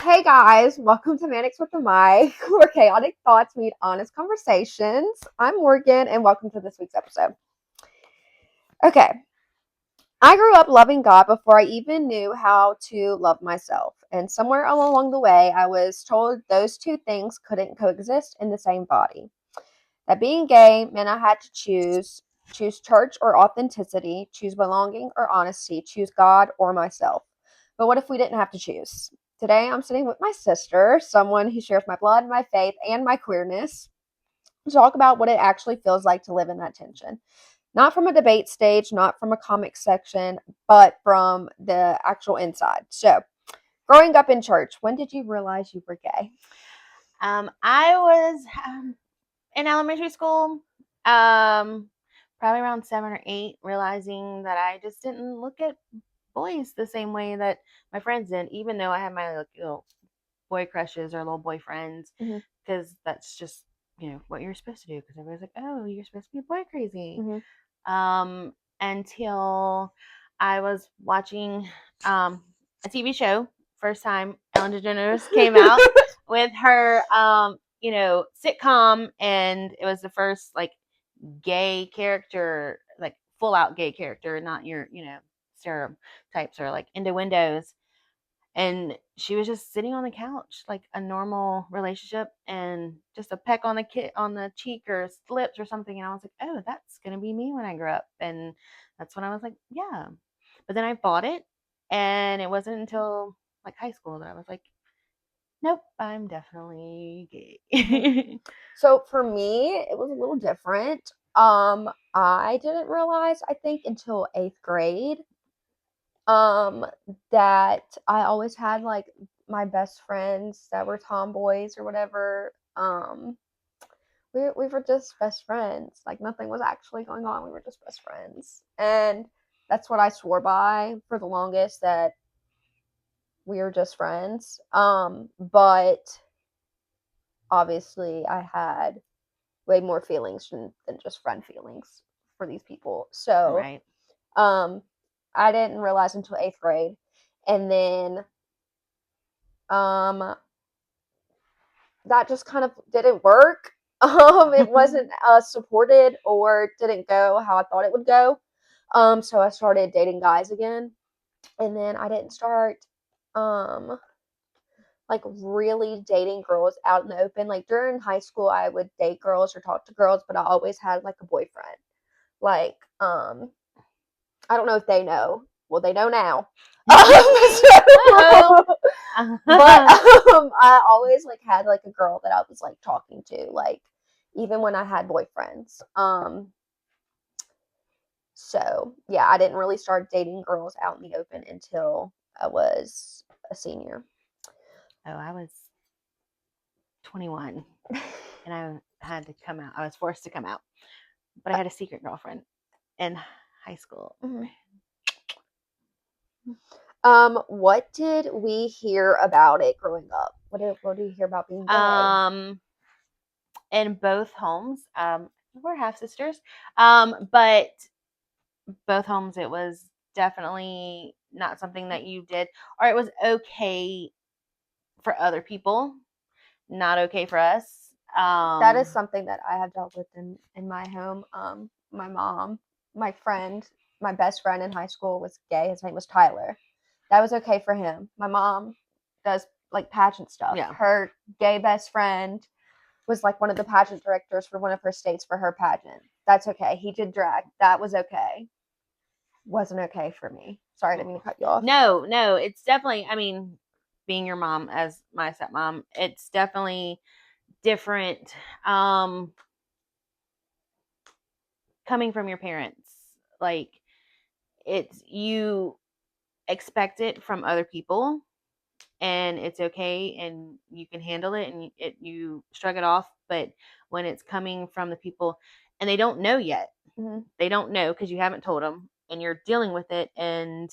Hey guys, welcome to Manics with the Mic, where chaotic thoughts meet honest conversations. I'm Morgan, and welcome to this week's episode. Okay, I grew up loving God before I even knew how to love myself, and somewhere along the way, I was told those two things couldn't coexist in the same body. That being gay meant I had to choose church or authenticity, choose belonging or honesty, choose God or myself. But what if we didn't have to choose? Today I'm sitting with my sister, someone who shares my blood, my faith, and my queerness, to talk about what it actually feels like to live in that tension. Not from a debate stage, not from a comic section, but from the actual inside. So, growing up in church, when did you realize you were gay? I was in elementary school, probably around 7 or 8, realizing that I just didn't look at boys the same way that my friends did, even though I had my little boy crushes or little boyfriends, because that's just what you're supposed to do. Because everybody's like, "Oh, you're supposed to be boy crazy." Until I was watching a TV show. First time Ellen DeGeneres came out with her sitcom, and it was the first gay character, like full out gay character, not your stereotypes or like into windows. And she was just sitting on the couch like a normal relationship, and just a peck on the cheek or lips or something, and I was like, oh, that's gonna be me when I grow up. And that's when I was like, yeah. But then I bought it, and it wasn't until like high school that I was like, nope, I'm definitely gay. So for me, it was a little different. I didn't realize, I think, until 8th grade, um, that I always had like my best friends that were tomboys or whatever. We were just best friends. Like nothing was actually going on. We were just best friends, and that's what I swore by for the longest, that we were just friends. But obviously, I had way more feelings than just friend feelings for these people. So, Right. I didn't realize until 8th grade. And then, that just kind of didn't work. It wasn't supported or didn't go how I thought it would go. So I started dating guys again. And then I didn't start, um, like really dating girls out in the open. Like during high school, I would date girls or talk to girls, but I always had like a boyfriend. Like, I don't know if they know. Well, they know now. Uh-oh. But I always like had like a girl that I was like talking to, like even when I had boyfriends. So yeah, I didn't really start dating girls out in the open until I was a senior. Oh, I was 21, and I had to come out. I was forced to come out, but I had a secret girlfriend in high school. Mhm. What did we hear about it growing up? What did you hear about being gay? In both homes, we're half sisters, but both homes it was definitely not something that you did, or it was okay for other people, not okay for us. That is something that I have dealt with in my home. My mom, my friend, my best friend in high school was gay. His name was Tyler. That was okay for him. My mom does like pageant stuff. Yeah. Her gay best friend was like one of the pageant directors for one of her states for her pageant. That's okay. He did drag. That was okay. Wasn't okay for me. Sorry, I didn't mean to cut you off. No, it's definitely, I mean, being your mom as my stepmom, it's definitely different, coming from your parents. Like, it's, you expect it from other people, and it's okay, and you can handle it, and you shrug it off. But when it's coming from the people, and they don't know yet, they don't know because you haven't told them, and you're dealing with it and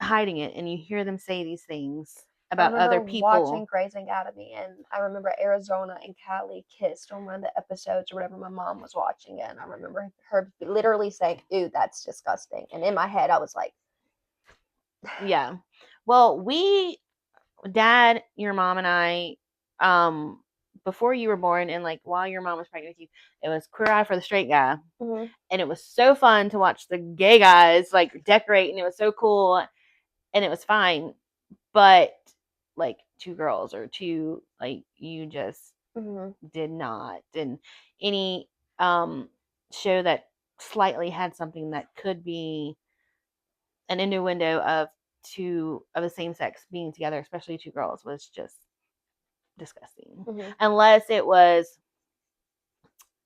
hiding it, and you hear them say these things I about remember other watching people. Grey's Anatomy, and I remember Arizona and Callie kissed on one of the episodes or whatever. My mom was watching it, and I remember her literally saying, "Ew, that's disgusting." And in my head, I was like, Yeah. Well, we Dad, your mom, and I, before you were born, and like while your mom was pregnant with you, it was Queer Eye for the Straight Guy, and it was so fun to watch the gay guys like decorate, and it was so cool, and it was fine. But like two girls or two, like you just did not. And any show that slightly had something that could be an innuendo of two of the same sex being together, especially two girls, was just disgusting. Unless it was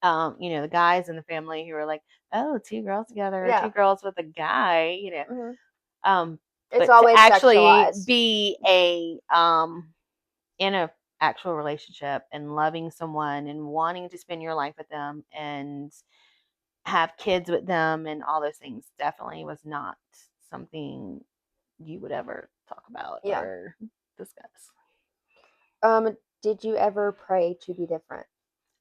the guys in the family who were like, oh, two girls together, or two girls with a guy, It's but to always actually sexualized. be in a actual relationship and loving someone and wanting to spend your life with them and have kids with them and all those things definitely was not something you would ever talk about or discuss. Did you ever pray to be different?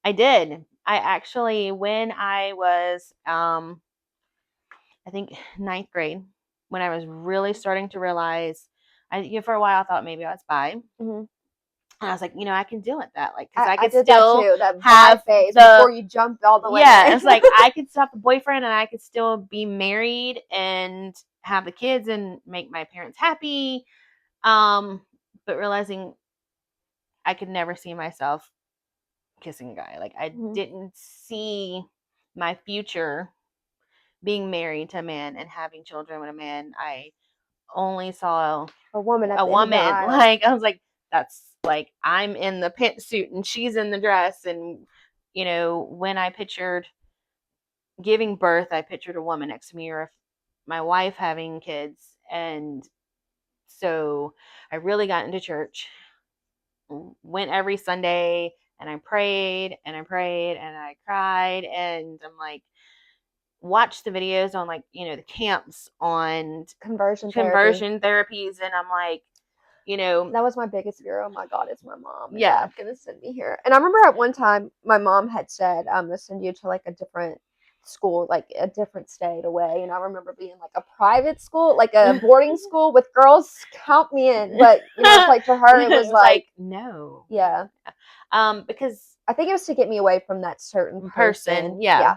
I did. I actually, when I was, I think ninth grade, when I was really starting to realize, for a while I thought maybe I was bi. And I was like, I can deal with that, like, because I could did still that too, that have phase the before you jumped all the way. Yeah, it's like I could still have a boyfriend and I could still be married and have the kids and make my parents happy. But realizing I could never see myself kissing a guy. Like I didn't see my future being married to a man and having children with a man. I only saw a woman at a the end of the woman. aisle. Like I was like, that's like I'm in the pantsuit and she's in the dress. And when I pictured giving birth, I pictured a woman next to me, or my wife having kids. And so I really got into church, went every Sunday, and I prayed and I prayed and I cried. And I'm like, watch the videos on like, the camps on conversion therapies. And I'm like, that was my biggest fear. Oh my God, it's my mom. Is Yeah. God gonna send me here? And I remember at one time my mom had said, "They'll send you to like a different school, like a different state away." And I remember being like a private school, like a boarding school with girls. Count me in, but it's like to her it was like no. Yeah. Because I think it was to get me away from that certain person. Yeah.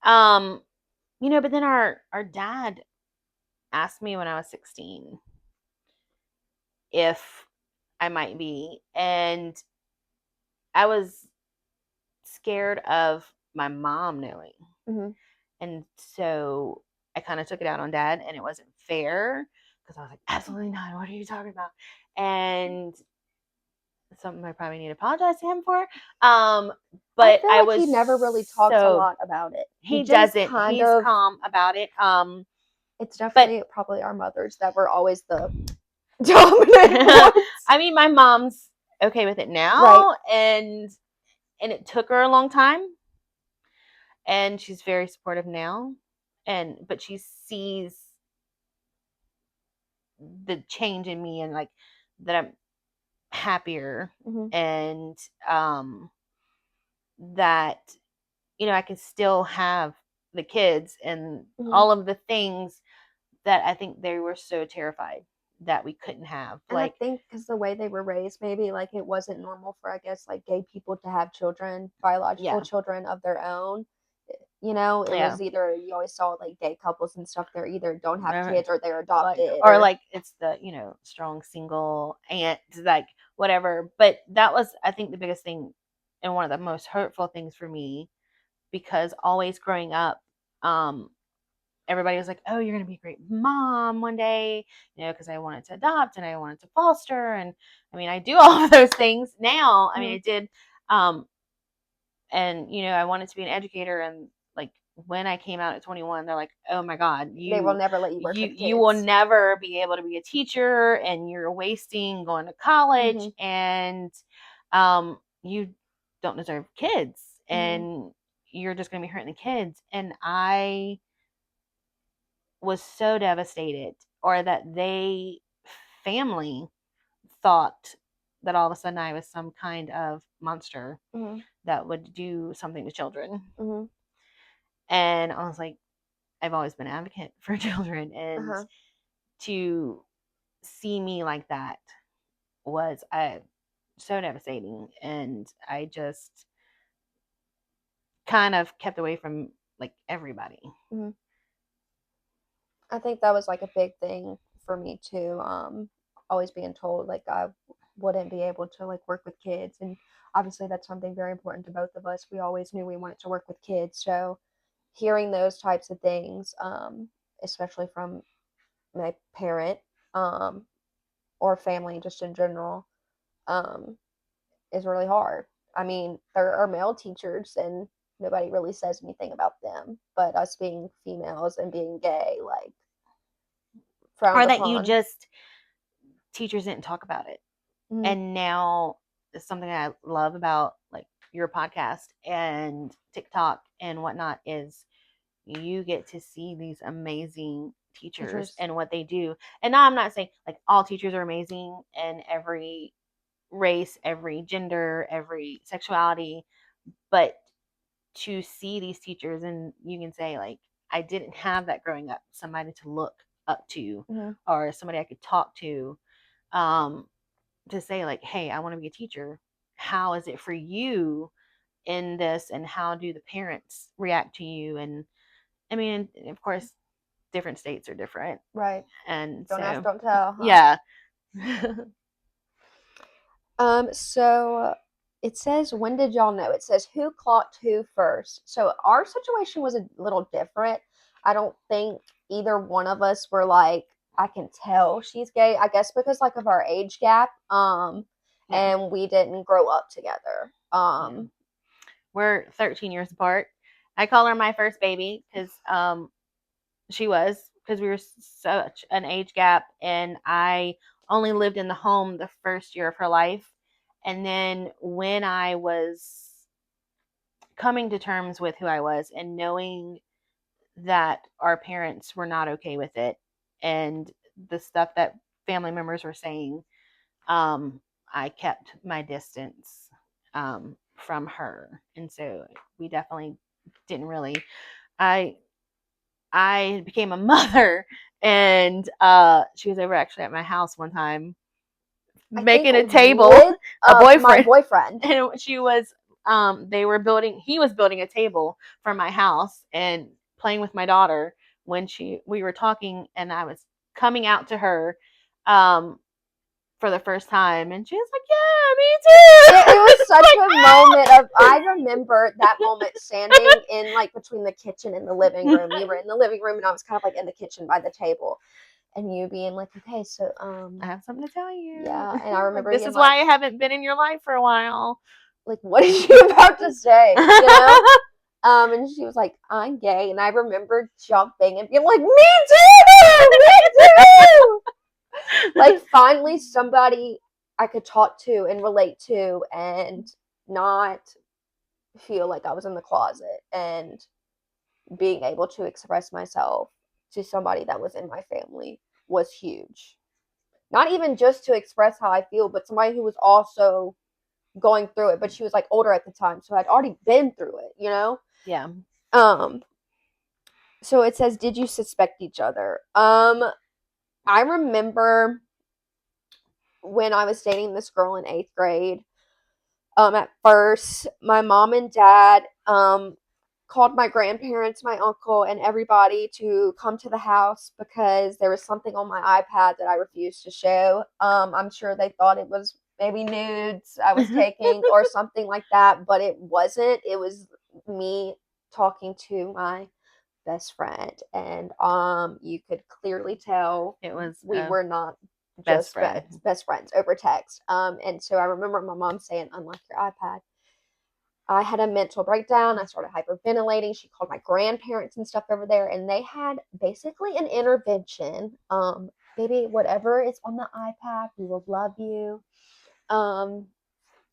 But then our dad asked me when I was 16 if I might be, and I was scared of my mom knowing. And so I kind of took it out on Dad, and it wasn't fair because I was like, absolutely not. What are you talking about? And something I probably need to apologize to him for. But I feel like he never really talks a lot about it. He doesn't. He's calm about it. It's definitely probably our mothers that were always the dominant ones. I mean, my mom's okay with it now, and it took her a long time, and she's very supportive now, but she sees the change in me and like that I'm happier, and that I can still have the kids and all of the things that I think they were so terrified that we couldn't have. And I think because the way they were raised, maybe like it wasn't normal for, I guess, like gay people to have children, biological children of their own. It was either you always saw like gay couples and stuff. They're either don't have kids or they're adopted, or like it's the strong single aunt, like whatever. But that was, I think, the biggest thing and one of the most hurtful things for me, because always growing up, everybody was like, oh, you're going to be a great mom one day, because I wanted to adopt and I wanted to foster. And I mean, I do all of those things now. I mean, I did. And, I wanted to be an educator. And like when I came out at 21, they're like, oh my God, they will never let you work with kids. You will never be able to be a teacher, and you're wasting going to college, and you don't deserve kids, and you're just going to be hurting the kids. And I was so devastated, or that family thought that all of a sudden I was some kind of monster that would do something to children. And I was like, I've always been an advocate for children, and to see me like that was so devastating, and I just kind of kept away from like everybody. Mhm. I think that was like a big thing for me too. Always being told like I wouldn't be able to like work with kids, and obviously that's something very important to both of us. We always knew we wanted to work with kids, so hearing those types of things, especially from my parent, um, or family just in general, um, is really hard. I mean, there are male teachers and nobody really says anything about them, but us being females and being gay, like, frowned Or that you upon. just, teachers didn't talk about it. Mm-hmm. And now it's something I love about like your podcast and TikTok and whatnot is you get to see these amazing teachers Teachers. and what they do. And now I'm not saying like all teachers are amazing and every race, every gender, every sexuality, but to see these teachers and you can say like I didn't have that growing up, somebody to look up to Mm-hmm. or somebody I could talk um to say like, hey, I want to be a teacher. How is it for you in this and how do the parents react to you? And I mean, of course different states are different, Right. and Don't ask, so don't tell, huh? yeah. So it says, when did y'all know? It says, who clocked who first? So our situation was a little different. I don't think either one of us were like, I can tell she's gay. I guess because like of our age gap, Yeah, and we didn't grow up together. yeah, we're 13 years apart. I call her my first baby because she was, because we were such an age gap, and I only lived in the home the first year of her life. And then when I was coming to terms with who I was and knowing that our parents were not okay with it and the stuff that family members were saying, um, I kept my distance from her. And so we definitely didn't really. I I became a mother, and she was over actually at my house one time I think making a table, with a my boyfriend, boyfriend. and she was he was building a table for my house and playing with my daughter when we were talking, and I was coming out to her um for the first time, and she was like, yeah, me It too. was such Like, a moment of, I remember that moment standing in like between the kitchen and the living room. You were in the living room and I was kind of like in the kitchen by the table, and you being like, okay, so I have something to tell you. yeah. And I Like, remember this being is why like, I haven't been in your life for a while. what is she about to say, you know? And she was like, I'm gay, and I remember jumping and being like, me too, me too. Like finally somebody I could talk to and relate to and not feel like I was in the closet, and being able to express myself to somebody that was in my family was huge. Not even just to express how I feel, but somebody who was also going through it, but she was like older at the time, so I'd already been through it, you know? Yeah. Um so it says, did you suspect each other? I remember when I was dating this girl in 8th grade, at first, my mom and dad called my grandparents, my uncle, and everybody to come to the house because there was something on my iPad that I refused to show. I'm sure they thought it was maybe nudes I was taking or something like that, but it wasn't. It was me talking to my best friend, and you could clearly tell It was we were not best just friend. best friends over text. And so I remember my mom saying, unlock your iPad. I had a mental breakdown. I started hyperventilating. She called my grandparents and stuff over there, and they had basically an intervention. Baby, whatever is on the iPad, we will love you. Um,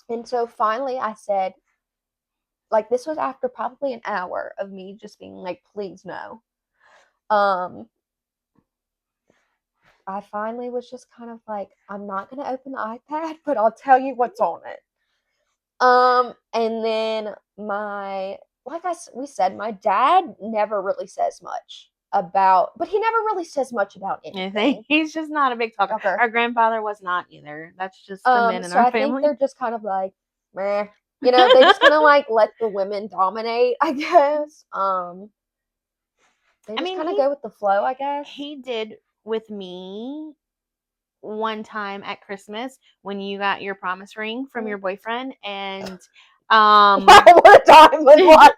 and so finally I said, like, this was after probably an hour of me just being like, please no. Um, I finally was just kind of like, I'm not going to open the iPad, but I'll tell you what's on it. And then we said, my dad never really says much. about, but he never really says much about I think anything. he's just not a big talker. Okay. Our grandfather was not either. That's just the men in So our I think family. they're just kind of like, meh. You know, they just kind of like let the women dominate, I guess. They I just mean, kind of go with the flow, I guess. he did with me one time at Christmas when you got your promise ring from your boyfriend, and Wow, what a time was what?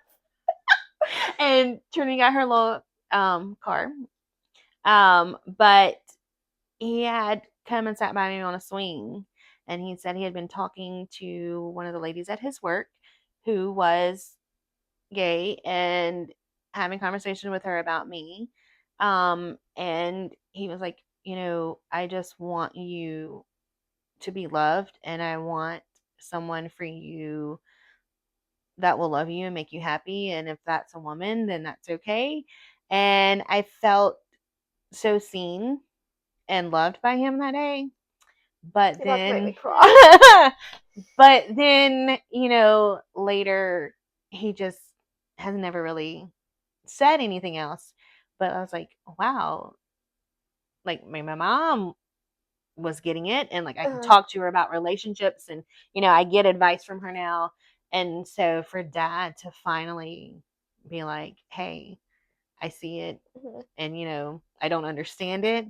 and Trinity got her little car. But he had come and sat by me on a swing, and he said he had been talking to one of the ladies at his work who was gay and having conversation with her about me. And he was like, I just want you to be loved, and I want someone for you that will love you and make you happy. And if that's a woman, then that's okay. And I felt so seen and loved by him that day. But You're about to make me then, cry. but then, later he just has never really said anything else. But I was like, wow, like my mom was getting it, and like I can talk to her about relationships, and I get advice from her now. And so for dad to finally be like, hey, I see it, and I don't understand it,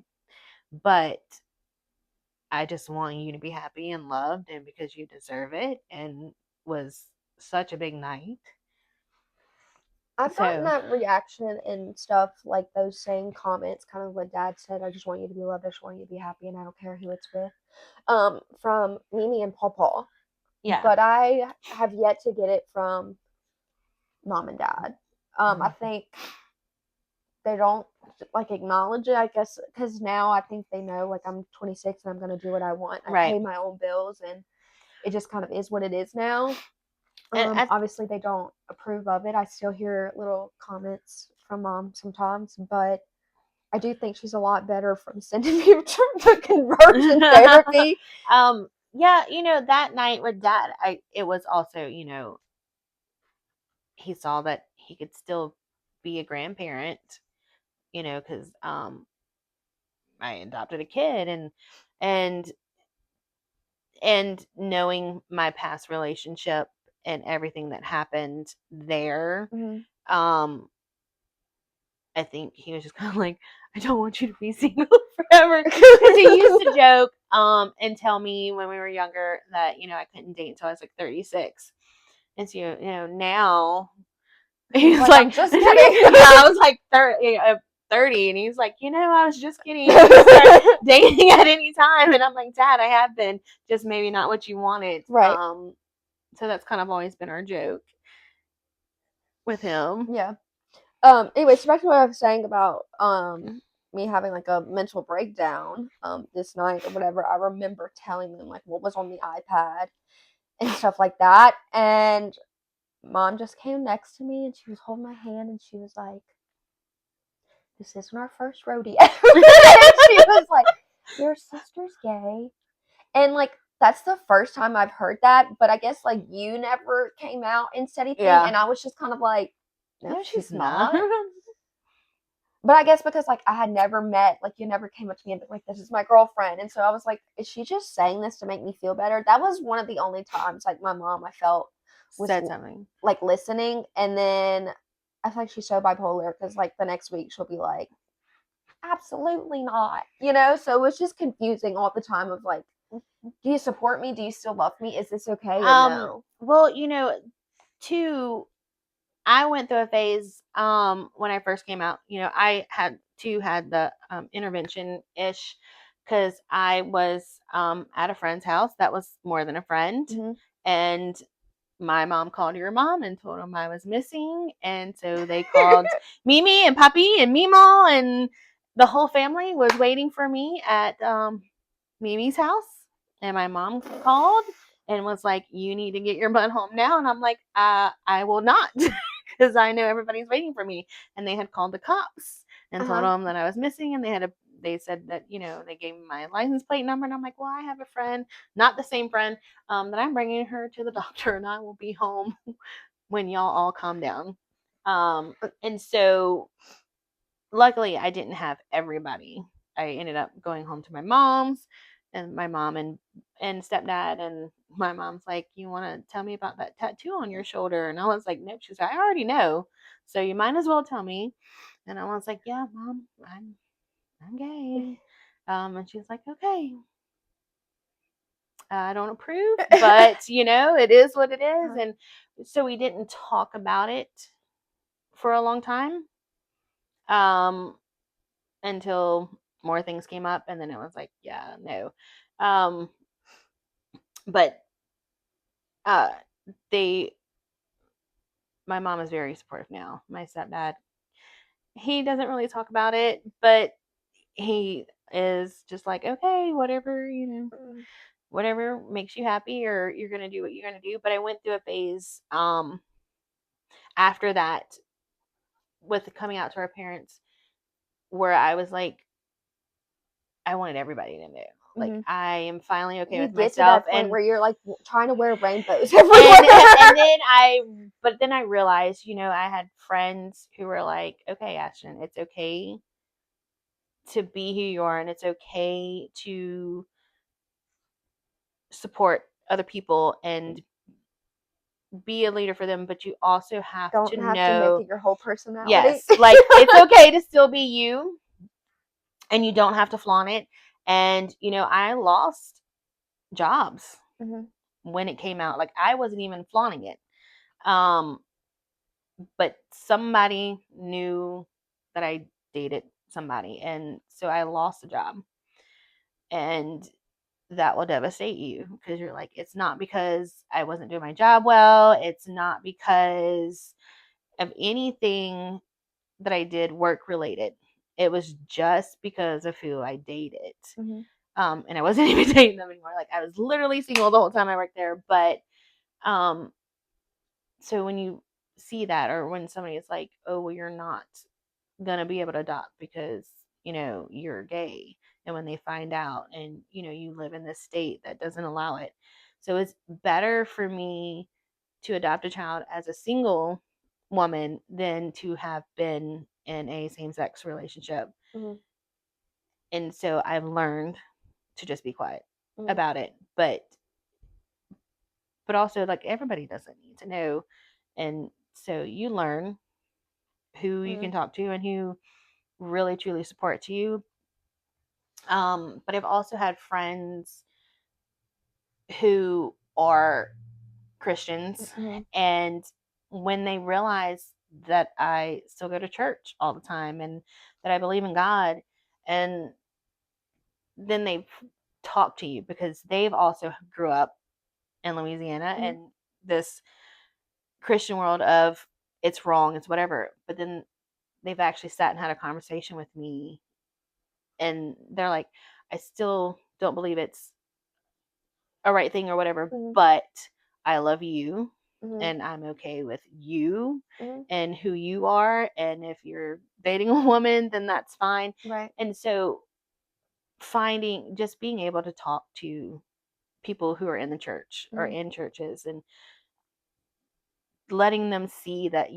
but I just want you to be happy and loved, and because you deserve it, and was such a big night. I've gotten So that reaction and stuff, like those same comments, kind of what Dad said. I just want you to be loved. I just want you to be happy, and I don't care who it's with. From Mimi and Paw. yeah, But I have yet to get it from Mom and Dad. I think they don't like acknowledge it, I guess, because now I think they know, like, I'm 26 and I'm gonna do what I want. I right. pay my own bills, and it just kind of is what it is now. And Obviously they don't approve of it. I still hear little comments from Mom sometimes, but I do think she's a lot better from sending me to conversion therapy. yeah, that night with dad, it was also, he saw that he could still be a grandparent, because I adopted a kid, and and knowing my past relationship and everything that happened there, um I think he was just kind of like, I don't want you to be single forever, because he used to joke and tell me when we were younger that I couldn't date until I was like 36. And so now he's like, I'm just kidding. I was like 30, and he's like, I was just kidding. You can start dating at any time. And I'm like, Dad, I have been, just maybe not what you wanted. Right. So that's kind of always been our joke with him. Yeah. Anyway, so back to what I was saying about me having like a mental breakdown this night or whatever. I remember telling them like what was on the iPad and stuff like that. And Mom just came next to me and she was holding my hand and she was like, "This isn't our first rodeo." And she was like, "Your sister's gay." And like that's the first time I've heard that, but I guess like you never came out and said anything, and I was just kind of like, no, she's not. But I guess because like I had never met, like you never came up to me and been like, "This is my girlfriend," and so I was like, "Is she just saying this to make me feel better?" That was one of the only times like my mom I felt was said something like listening, and then I feel like she's so bipolar because like the next week she'll be like, "Absolutely not," So it was just confusing all the time of like, do you support me? Do you still love me? Is this okay or no? Well, too, I went through a phase when I first came out. I had the intervention ish, because I was at a friend's house that was more than a friend, and my mom called your mom and told them I was missing, and so they called Mimi and Papi and Mimo, and the whole family was waiting for me at Mimi's house, and my mom called and was like, "You need to get your butt home now." And I'm like, I will not, because I know everybody's waiting for me. And they had called the cops and told them that I was missing, and they said that they gave me my license plate number, and I'm like, well, I have a friend, not the same friend, that I'm bringing her to the doctor, and I will be home when y'all all calm down. And so luckily I didn't have everybody. I ended up going home to my mom's, and my mom and stepdad, and my mom's like, "You want to tell me about that tattoo on your shoulder?" And I was like, "Nope." She's like, "I already know, so you might as well tell me." And I was like, "Yeah, mom, I'm gay." And she's like, "Okay, I don't approve, but it is what it is." And so we didn't talk about it for a long time, um, until more things came up, and then it was like, yeah, no. Um, but uh, they, my mom is very supportive now. My stepdad, he doesn't really talk about it, but he is just like, okay, whatever, whatever makes you happy, or you're gonna do what you're gonna do. But I went through a phase after that with coming out to our parents where I was like, I wanted everybody to know. Like, I am finally okay You with get to myself, that point and where you're like trying to wear rainbows everywhere. but then I realized, I had friends who were like, okay, Ashton, it's okay to be who you are, and it's okay to support other people and be a leader for them, but you also have to Don't have to make know, it your whole personality. yes, like, it's okay to still be you, and you don't have to flaunt it. And I lost jobs when it came out. Like, I wasn't even flaunting it. But somebody knew that I dated somebody, and so I lost a job. And that will devastate you, because you're like, it's not because I wasn't doing my job well, it's not because of anything that I did work related. It was just because of who I dated. And I wasn't even dating them anymore. Like, I was literally single the whole time I worked there. But so when you see that, or when somebody is like, oh, well, you're not gonna be able to adopt because you're gay, and when they find out, and you live in this state that doesn't allow it, so it's better for me to adopt a child as a single woman than to have been in a same-sex relationship. And so I've learned to just be quiet about it, but also, like, everybody doesn't need to know. And so you learn who you can talk to and who really truly supports you. But I've also had friends who are Christians, and when they realize that I still go to church all the time, and that I believe in God, and then they talk to you, because they've also grew up in Louisiana and this Christian world of, it's wrong, it's whatever. But then they've actually sat and had a conversation with me, and they're like, I still don't believe it's a right thing or whatever, but I love you, and I'm okay with you and who you are. And if you're dating a woman, then that's fine. Right. And so just being able to talk to people who are in the church or in churches, and letting them see that,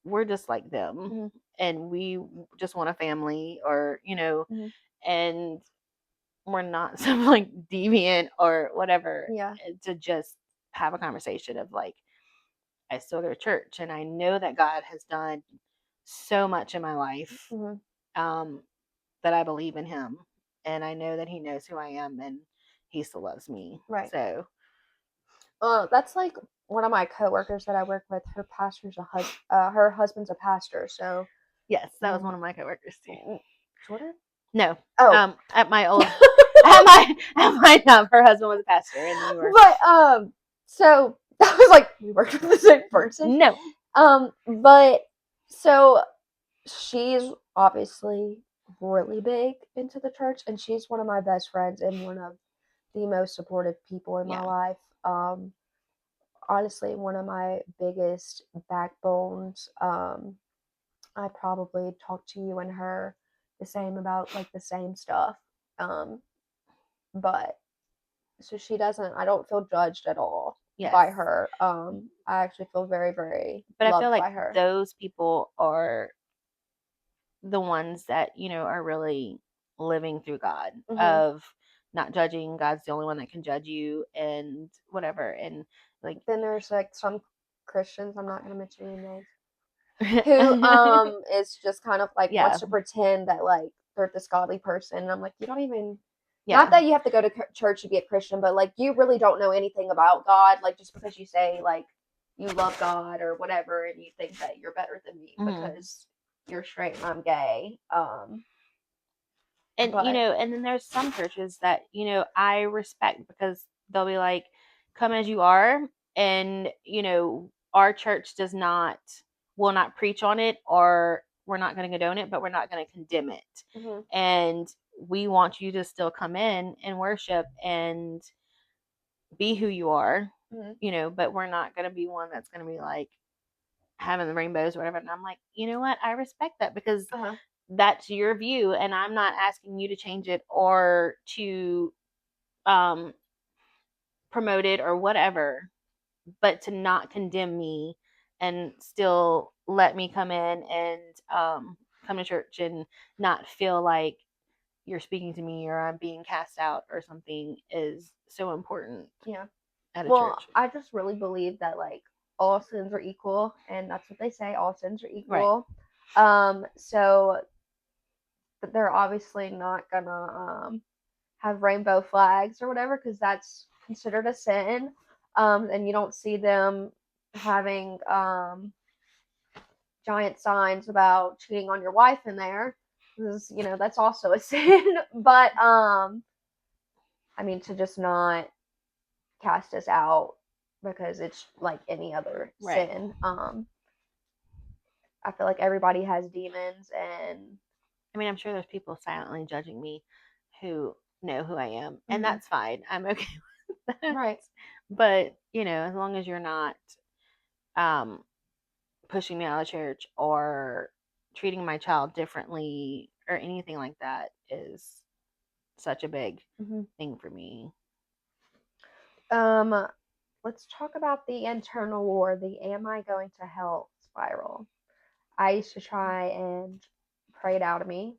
we're just like them, and we just want a family, or, and we're not some like deviant or whatever. Yeah. To just have a conversation of like, I still go to church, and I know that God has done so much in my life, um, that I believe in Him, and I know that He knows who I am, and He still loves me. Right. So, that's like one of my coworkers that I work with. Her husband's a pastor. So yes, that was one of my coworkers too. Jordan? No. Oh. At my old at my job, her husband was a pastor, and we were. But so that was like we worked with the same person. No. But so she's obviously really big into the church, and she's one of my best friends and one of the most supportive people in my life. Honestly, one of my biggest backbones. I probably talk to you and her the same about like the same stuff. But so she doesn't, I don't feel judged at all by her. I actually feel very, very But I feel loved like by her. those people are the ones that, are really living through God, Mhm. of not judging. God's the only one that can judge you and whatever. And like, Then there's like some Christians, I'm not gonna mention any names, who is just kind of like wants yeah, to pretend that like they're this godly person. And I'm like, you don't even, not yeah, that you have to go to church to be a Christian, but like you really don't know anything about God. Like just because you say like you love God or whatever, and you think that you're better than me hmm because you're straight and I'm gay. and But and then there's some churches that I respect, because they'll be like, come as you are. And our church will not preach on it, or we're not going to condone it, but we're not going to condemn it. mhm, And we want you to still come in and worship and be who you are, mhm, but we're not going to be one that's going to be like having the rainbows or whatever. And I'm like, you know what, I respect that, because uh-huh, that's your view, and I'm not asking you to change it or to um promote it or whatever, but to not condemn me and still let me come in and come to church and not feel like you're speaking to me or I'm being cast out or something, is so important yeah. at a Well, church. I just really believe that like all sins are equal, and that's what they say. All sins are Right. equal. So they're obviously not gonna have rainbow flags or whatever because that's considered a sin. And you don't see them having giant signs about cheating on your wife in there. Because, that's also a sin. But I mean, to just not cast us out because it's like any other Right. sin. I feel like everybody has demons, and I mean, I'm sure there's people silently judging me who know who I am, and mhm, that's fine. I'm okay with that. right. But, as long as you're not um pushing me out of church or treating my child differently or anything like that, is such a big Mm-hmm. thing for me. Um, let's talk about the internal war, the am I going to hell spiral. I used to try and pray it out of me.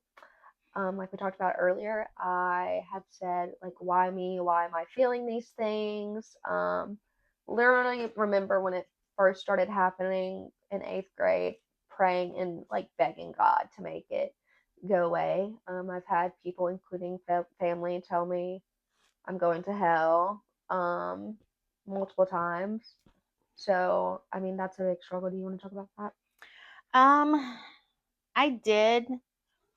Like we talked about earlier, I had said, like, why me? Why am I feeling these things? Literally remember when it first started happening in eighth grade, praying and like begging God to make it go away. I've had people, including family, tell me I'm going to hell multiple times. So, I mean, that's a big struggle. Do you want to talk about that? Um, I did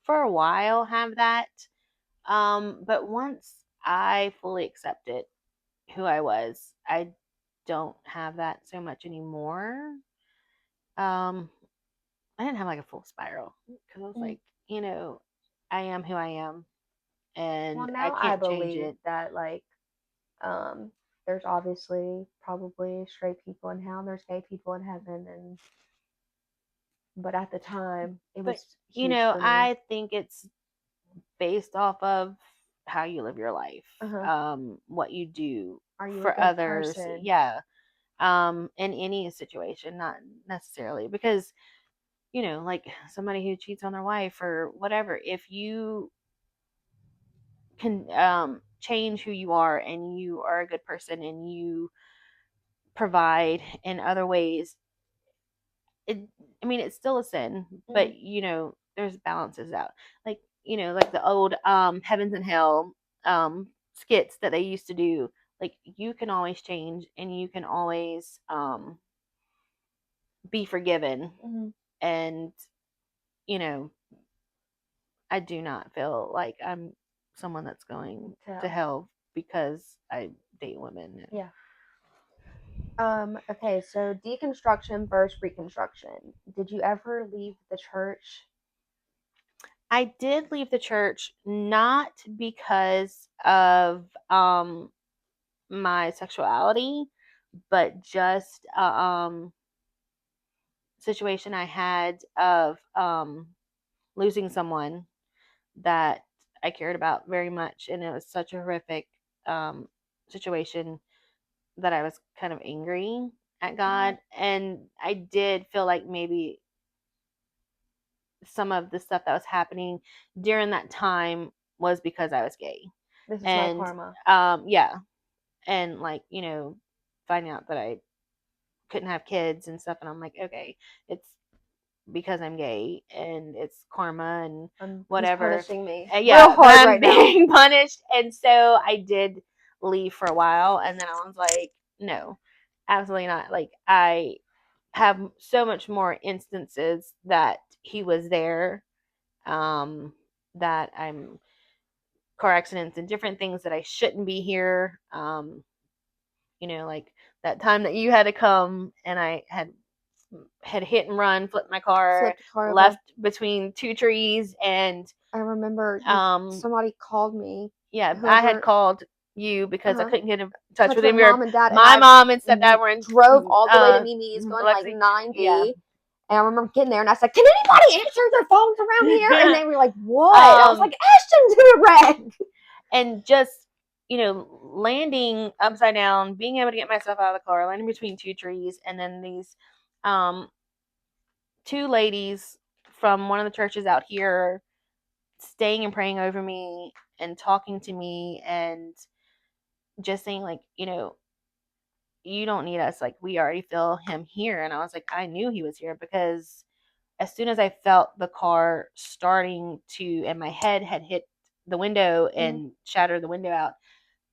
for a while have that. But once I fully accepted who I was, I don't have that so much anymore. Um, I didn't have like a full spiral, because I was Mm. like, I am who I am Well, and I now I can't change believe it. that, like, um, there's obviously probably straight people in hell, and there's gay people in heaven, and but at the time, it But, was huge for me. I think it's based off of how you live your life, Uh huh. what you do Are you a for good others. person? Yeah. In any situation, not necessarily because, like somebody who cheats on their wife or whatever, if you can change who you are and you are a good person and you provide in other ways, it I mean, it's still a sin, Mm-hmm. but there's balances out. Like, like the old heavens and hell skits that they used to do. Like, you can always change and you can always be forgiven. Mm-hmm. And you know I do not feel like I'm someone that's going to So, hell because I date women. yeah. Okay, so deconstruction versus reconstruction. Did you ever leave the church? I did leave the church, not because of my sexuality, but just situation I had of losing someone that I cared about very much, and it was such a horrific um, situation that I was kind of angry at Mm-hmm. God, and I did feel like maybe some of the stuff that was happening during that time was because I was gay. This is my And karma. yeah. And like, finding out that I couldn't have kids and stuff, and I'm like, okay, it's because I'm gay and it's karma and He's whatever. punishing me Yeah, real but hard I'm right now. being punished. And so I did leave for a while, and then I was like, no, absolutely not. Like, I have so much more instances that he was there, that I'm car accidents and different things that I shouldn't be here. Like that time that you had to come and I had hit and run, flipped my car, Flipped the car over. left between two trees, and I remember somebody called me. yeah, Whoever, I had called you because I couldn't get in touch with him. mom and dad. My mom and stepdad were in drove all the way to Mimi's, going like 90. Yeah. And I remember getting there and I said, "Can anybody answer their phones around here?" And they were like, "What?" I was like, "Ashton's in a wreck." And just, landing upside down, being able to get myself out of the car, landing between two trees, and then these two ladies from one of the churches out here staying and praying over me and talking to me and just saying, like, you don't need us, like, we already feel him here. And I was like, I knew he was here, because as soon as I felt the car starting to, and my head had hit the window and shattered the window out,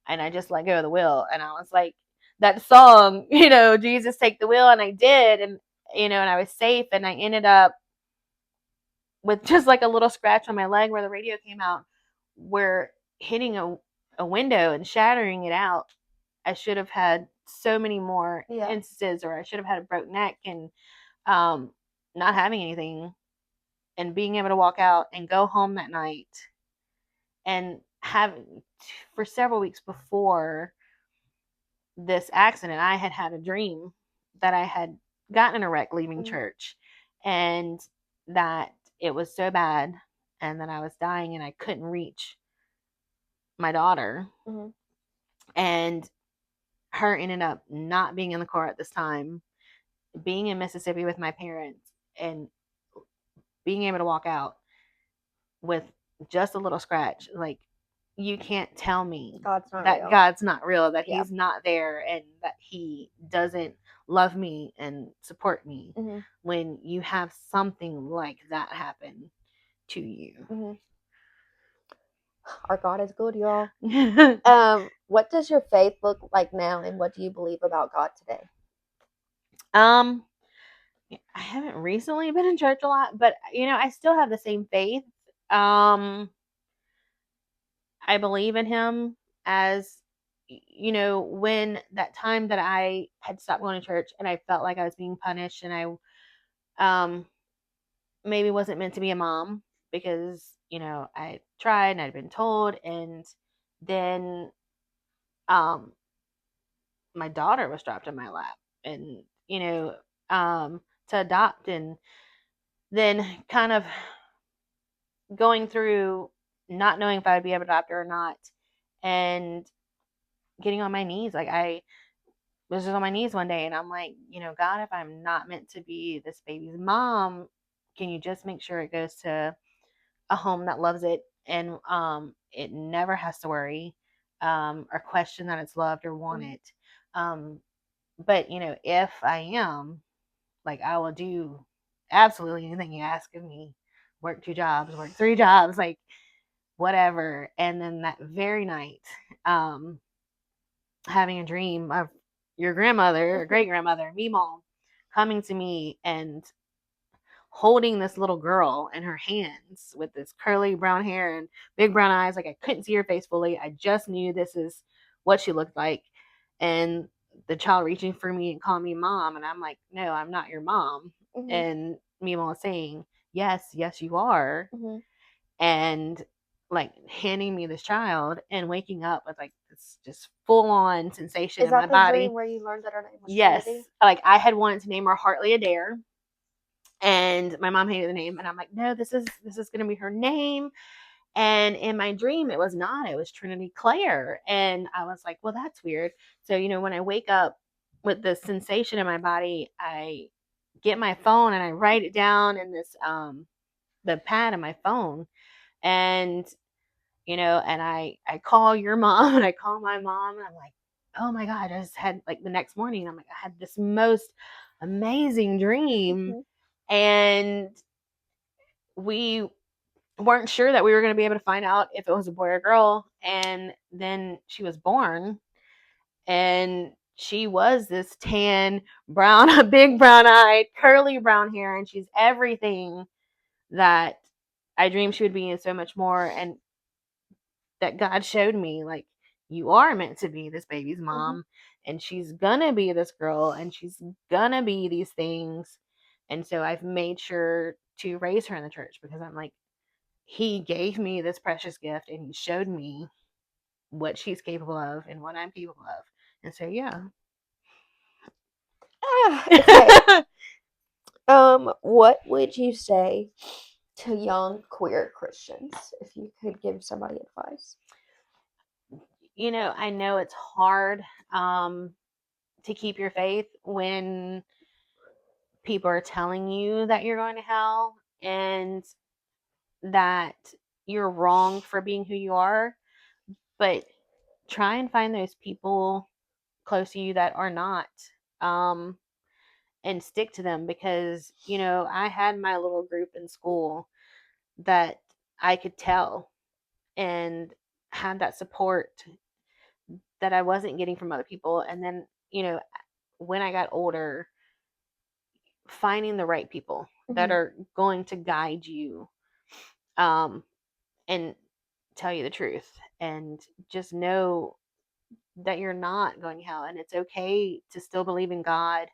and I just let go of the wheel, and I was like, that song, Jesus take the wheel, and I did. And and I was safe, and I ended up with just like a little scratch on my leg where the radio came out, where hitting a window and shattering it out. I should have had so many more instances, or I should have had a broke neck, and not having anything, and being able to walk out and go home that night, and having, for several weeks before this accident, I had a dream that I had gotten in a wreck leaving church, and that it was so bad, and that I was dying, and I couldn't reach my daughter. And her ended up not being in the car at this time, being in Mississippi with my parents, and being able to walk out with just a little scratch. Like, you can't tell me God's not that real. God's not real, that he's not there, and that he doesn't love me and support me when you have something like that happen to you. Our God is good, y'all. What does your faith look like now, and what do you believe about God today? I haven't recently been in church a lot, but I still have the same faith. I believe in him, as when that time that I had stopped going to church and I felt like I was being punished, and I maybe wasn't meant to be a mom, because I tried and I'd been told, and then my daughter was dropped in my lap, and to adopt, and then kind of going through not knowing if I'd be able to adopt her or not, and getting on my knees. Like, I was just on my knees one day, and I'm like, God, if I'm not meant to be this baby's mom, can you just make sure it goes to a home that loves it, and it never has to worry, or question that it's loved or wanted. But if I am, like, I will do absolutely anything you ask of me. Work 2 jobs, work 3 jobs, like, whatever. And then that very night, having a dream of your grandmother or great grandmother, me mom, coming to me and holding this little girl in her hands with this curly brown hair and big brown eyes. Like, I couldn't see her face fully. I just knew this is what she looked like. And the child reaching for me and calling me mom. And I'm like, no, I'm not your mom. And Mima was saying, yes, you are. And like handing me this child and waking up with like this just full on sensation in my body. Is that the dream where you learned that her name was Yes. Trinity? Like, I had wanted to name her Hartley Adair, and my mom hated the name, and I'm like, no, this is gonna be her name. And in my dream, it was not. It was Trinity Claire, and I was like, well, that's weird. So when I wake up with this sensation in my body, I get my phone and I write it down in this the pad on my phone, and and I call your mom and I call my mom, and I'm like, oh my god, I just had, like, the next morning, I'm like, I had this most amazing dream, Mhm. and we weren't sure that we were going to be able to find out if it was a boy or girl, and then she was born, and she was this tan, brown, a big brown eyed, curly brown hair, and she's everything that I dreamed she would be, and so much more. And that God showed me, like, you are meant to be this baby's Mhm. mom, and she's gonna be this girl, and she's gonna be these things. And so I've made sure to raise her in the church, because I'm like, he gave me this precious gift, and he showed me what she's capable of and what I'm capable of. And so, yeah. Okay. What would you say to young queer Christians if you could give somebody advice? I know it's hard to keep your faith when people are telling you that you're going to hell and that you're wrong for being who you are, but try and find those people close to you that are not, um, and stick to them, because I had my little group in school that I could tell and had that support that I wasn't getting from other people. And then, when I got older, finding the right people that Mhm. are going to guide you, um, and tell you the truth, and just know that you're not going to hell, and it's okay to still believe in God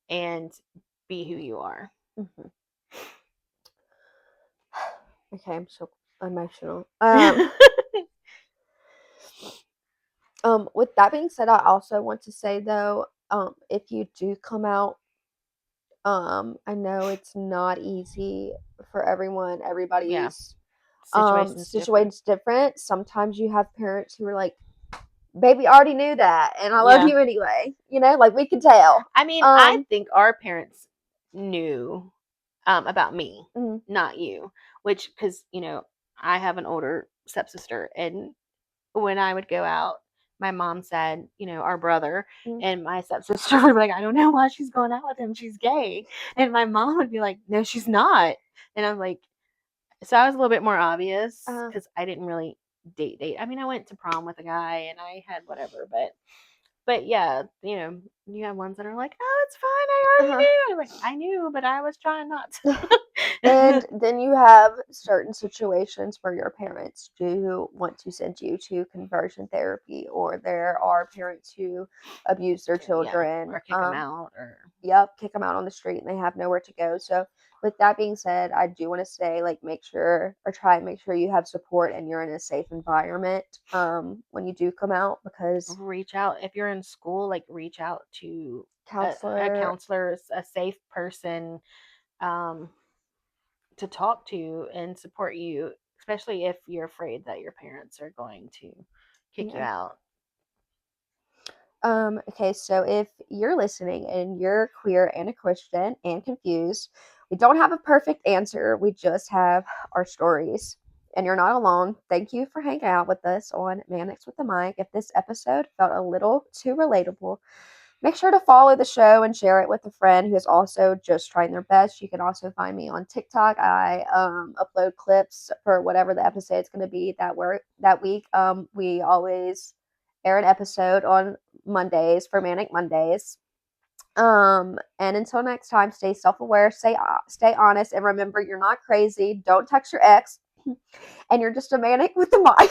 and be who you are. Mhm. Okay, I'm so emotional. With that being said, I also want to say though, if you do come out, I know it's not easy for everyone. Yeah, Everybody's situation's different. situation's different. Sometimes you have parents who are like, "Baby, I already knew that, and I love Yeah, you anyway." Like we could tell. I mean, I think our parents knew about me, Mhm. not you, which, because I have an older stepsister, and when I would go out, my mom said, our brother, Mhm. and my stepsister would be like, I don't know why she's going out with him. She's gay. And my mom would be like, no, she's not. And I'm like, so I was a little bit more obvious, Uh, because I didn't really date. I mean, I went to prom with a guy and I had whatever, but yeah, you have ones that are like, oh, it's fine. I already uh-huh. knew. I'm like, I knew, but I was trying not And to. then you have certain situations where your parents do want to send you to conversion therapy, or there are parents who abuse their Yeah, children. or kick them out, or Yep, kick them out on the street and they have nowhere to go. So, with that being said, I do want to say, like, make sure or try and make sure you have support and you're in a safe environment when you do come out, because reach out if you're in school. Like, reach out to a counselor, counselor, a safe person, um, to talk to and support you, especially if you're afraid that your parents are going to kick you yeah. out. Okay, so if you're listening and you're queer and a Christian and confused, we don't have a perfect answer. We just have our stories. And you're not alone. Thank you for hanging out with us on Mannix with the Mic. If this episode felt a little too relatable, make sure to follow the show and share it with a friend who is also just trying their best. You can also find me on TikTok. I upload clips for whatever the episode's going to be that week. We always air an episode on Mondays for Manic Mondays. And until next time, stay self-aware, stay honest, and remember, you're not crazy. Don't text your ex, and you're just a manic with the mic.